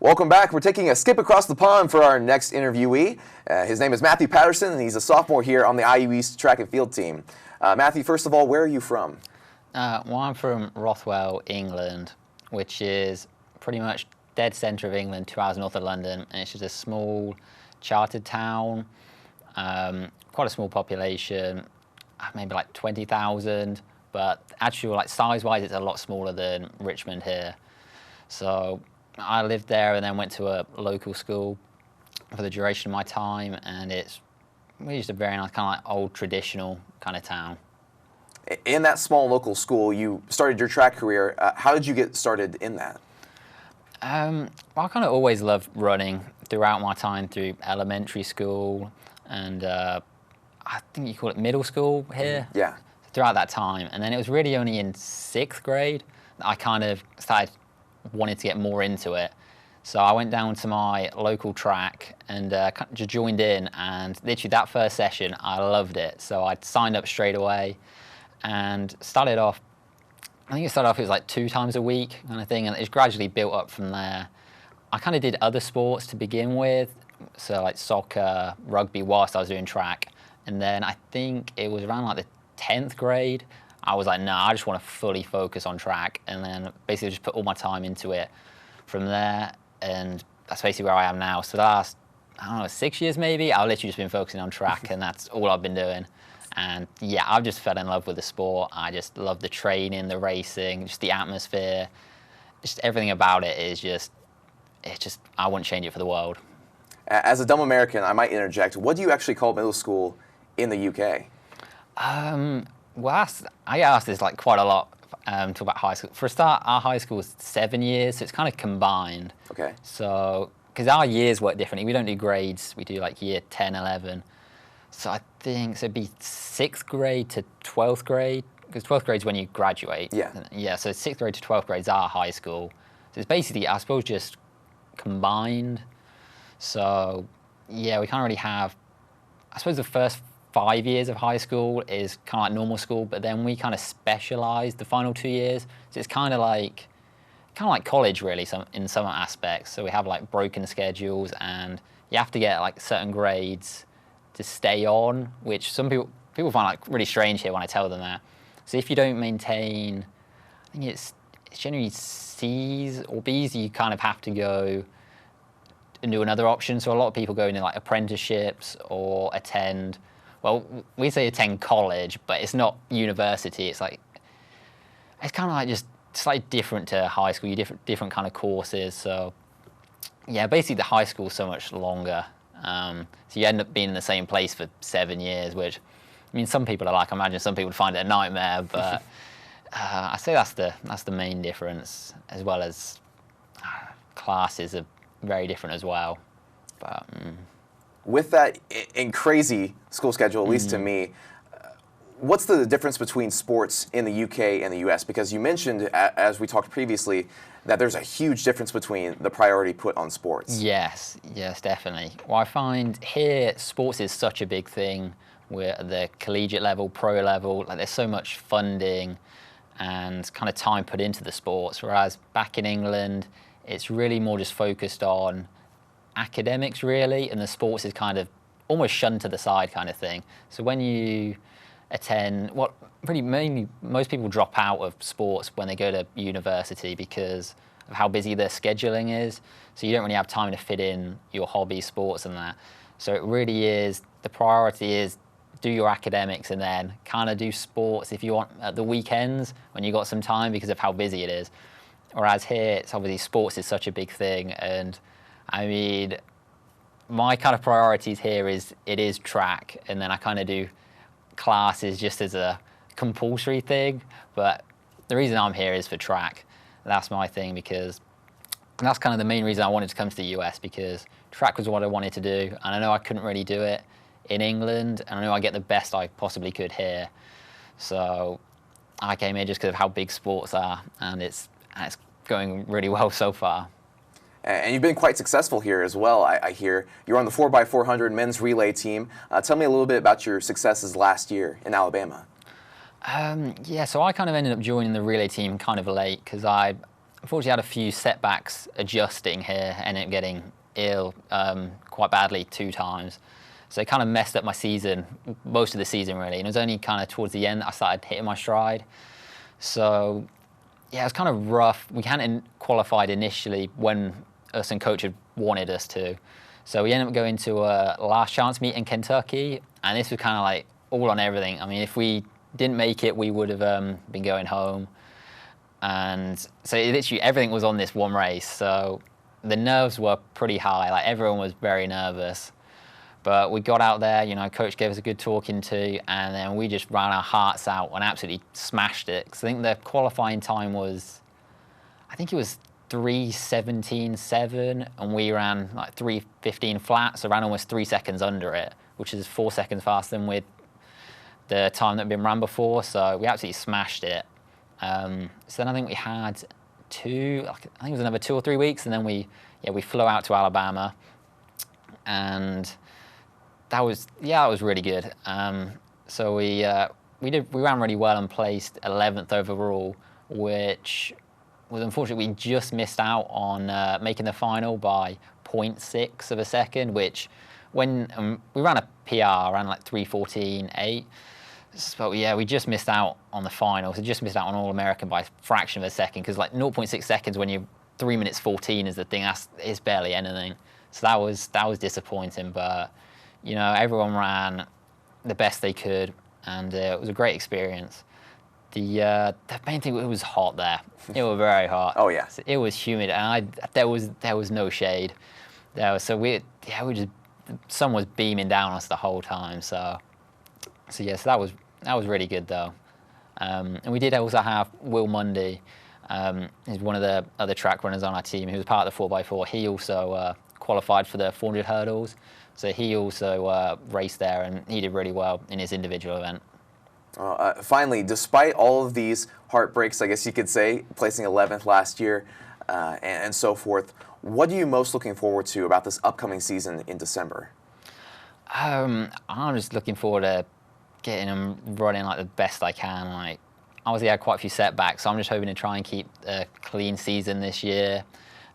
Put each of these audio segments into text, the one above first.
Welcome back. We're taking a skip across the pond for our next interviewee. His name is Matthew Paterson, and he's a sophomore here on the IU East track and field team. Matthew, first of all, where are you from? Well, I'm from Rothwell, England, which is pretty much dead centre of England, 2 hours north of London, and it's just a small chartered town, quite a small population, maybe like 20,000, but actually, like size-wise, it's a lot smaller than Richmond here. So I lived there and then went to a local school for the duration of my time, and it's really just a very nice kind of like old traditional kind of town. In that small local school, you started your track career. How did you get started in that? Well, I kind of always loved running throughout my time through elementary school and I think you call it middle school here. Yeah. Throughout that time, and then it was really only in 6th grade that I kind of started wanted to get more into it. So I went down to my local track and just joined in, and literally that first session I loved it. So I signed up straight away and started off, I think it started off it was like 2 times a week kind of thing, and it's gradually built up from there. I kind of did other sports to begin with, so like soccer, rugby whilst I was doing track, and then I think it was around like the 10th grade I was like, nah, I just want to fully focus on track, and then basically just put all my time into it from there, and that's basically where I am now. So the last, I don't know, 6 years maybe, I've literally just been focusing on track, and that's all I've been doing. And yeah, I've just fell in love with the sport. I just love the training, the racing, just the atmosphere, just everything about it is just, I wouldn't change it for the world. As a dumb American, I might interject. What do you actually call middle school in the UK? Well, I get asked this like quite a lot, talk about high school. For a start, our high school is 7 years, so it's kind of combined. Okay. So, because our years work differently, we don't do grades, we do like year 10, 11. So I think, so it'd be 6th grade to 12th grade, because 12th grade is when you graduate. Yeah. Yeah, so 6th grade to 12th grade is our high school. So it's basically, I suppose, just combined. So, yeah, we can't really have, I suppose the first 5 years of high school is kind of like normal school, but then we kind of specialize the final 2 years. So it's kind of like college really, in some aspects. So we have like broken schedules, and you have to get like certain grades to stay on, which some people find like really strange here when I tell them that. So if you don't maintain, I think it's generally C's or B's, you kind of have to go and do another option. So a lot of people go into like apprenticeships or attend, well, we say attend college, but it's not university. It's like, it's kind of like just slightly different to high school. You different kind of courses. So yeah, basically the high school is so much longer. So you end up being in the same place for 7 years, which, I mean, some people are like, I imagine some people would find it a nightmare, but I say that's the main difference, as well as classes are very different as well. But with that crazy school schedule, at least to me, what's the difference between sports in the UK and the US? Because you mentioned, as we talked previously, that there's a huge difference between the priority put on sports. Yes, definitely. Well, I find here sports is such a big thing. We're at the collegiate level, pro level, like there's so much funding and kind of time put into the sports, whereas back in England, it's really more just focused on academics really, and the sports is kind of almost shunned to the side kind of thing. So when you attend, what pretty mainly most people drop out of sports when they go to university because of how busy their scheduling is. So you don't really have time to fit in your hobby sports and that. So it really is, the priority is do your academics and then kind of do sports if you want at the weekends when you got some time because of how busy it is. Whereas here, it's obviously sports is such a big thing, and I mean, my kind of priorities here is track, and then I kind of do classes just as a compulsory thing, but the reason I'm here is for track. That's my thing, because that's kind of the main reason I wanted to come to the US, because track was what I wanted to do, and I know I couldn't really do it in England, and I know I get the best I possibly could here. So I came here just because of how big sports are, and it's going really well so far. And you've been quite successful here as well, I hear. You're on the 4x400 men's relay team. Tell me a little bit about your successes last year in Alabama. Yeah, so I kind of ended up joining the relay team kind of late, because I unfortunately had a few setbacks adjusting here, ended up getting ill quite badly 2 times. So it kind of messed up my season, most of the season really. And it was only kind of towards the end that I started hitting my stride. So yeah, it was kind of rough. We hadn't qualified initially when us and coach had wanted us to. So we ended up going to a last chance meet in Kentucky. And this was kind of like all on everything. I mean, if we didn't make it, we would have been going home. And so literally everything was on this one race. So the nerves were pretty high. Like everyone was very nervous. But we got out there, you know, coach gave us a good talking to, and then we just ran our hearts out and absolutely smashed it. Because I think the qualifying time was, I think it was 3:17.7, and we ran like 3:15 flat, so ran almost 3 seconds under it, which is 4 seconds faster than with the time that had been run before. So we absolutely smashed it. So then I think we had I think it was another 2 or 3 weeks, and then we flew out to Alabama, and that was really good. So we ran really well and placed 11th overall, which was unfortunate. We just missed out on making the final by 0.6 of a second, which when we ran a PR, ran like 3:14.8. But yeah, we just missed out on the final. So just missed out on All-American by a fraction of a second, because like 0.6 seconds when you're 3 minutes 14 is the thing. It's barely anything. So that was disappointing. But you know, everyone ran the best they could, and it was a great experience. The main thing, it was hot there. It was very hot. Oh yeah. It was humid, and there was no shade. The sun was beaming down on us the whole time. So yes, that was really good though. And we did also have Will Mundy, who's one of the other track runners on our team, who was part of the 4x4. He also qualified for the 400 hurdles. So he also raced there, and he did really well in his individual event. Finally, despite all of these heartbreaks, I guess you could say, placing 11th last year and so forth, what are you most looking forward to about this upcoming season in December? I'm just looking forward to getting them running like the best I can. Like, obviously, I had quite a few setbacks, so I'm just hoping to try and keep a clean season this year,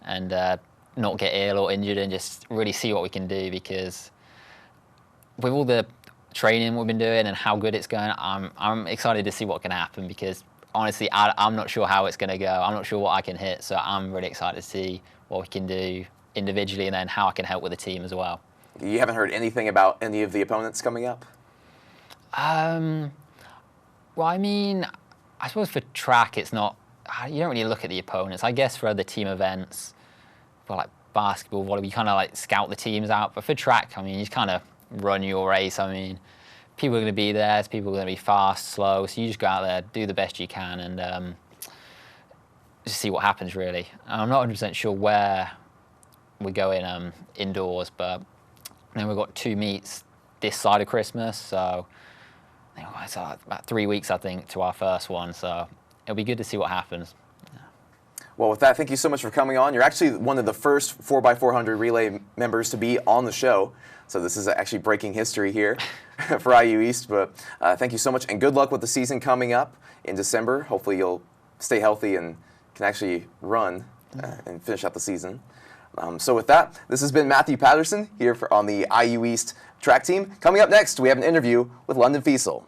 and not get ill or injured, and just really see what we can do. Because with all the training we've been doing and how good it's going, I'm excited to see what can happen, because honestly, I'm not sure how it's going to go. I'm not sure what I can hit, so I'm really excited to see what we can do individually, and then how I can help with the team as well. You haven't heard anything about any of the opponents coming up? Well, I mean, I suppose for track, it's not, you don't really look at the opponents. I guess for other team events, for like basketball, volleyball, you kind of like scout the teams out. But for track, I mean, you just kind of run your race. I mean, people are going to be there. People are going to be fast, slow. So you just go out there, do the best you can, and just see what happens, really. I'm not 100% sure where we're going indoors, but then we've got 2 meets this side of Christmas. So it's about 3 weeks, I think, to our first one. So it'll be good to see what happens. Well, with that, thank you so much for coming on. You're actually one of the first 4x400 relay members to be on the show. So this is actually breaking history here for IU East. But thank you so much, and good luck with the season coming up in December. Hopefully you'll stay healthy and can actually run and finish out the season. So with that, this has been Matthew Paterson here on the IU East track team. Coming up next, we have an interview with London Fiesel.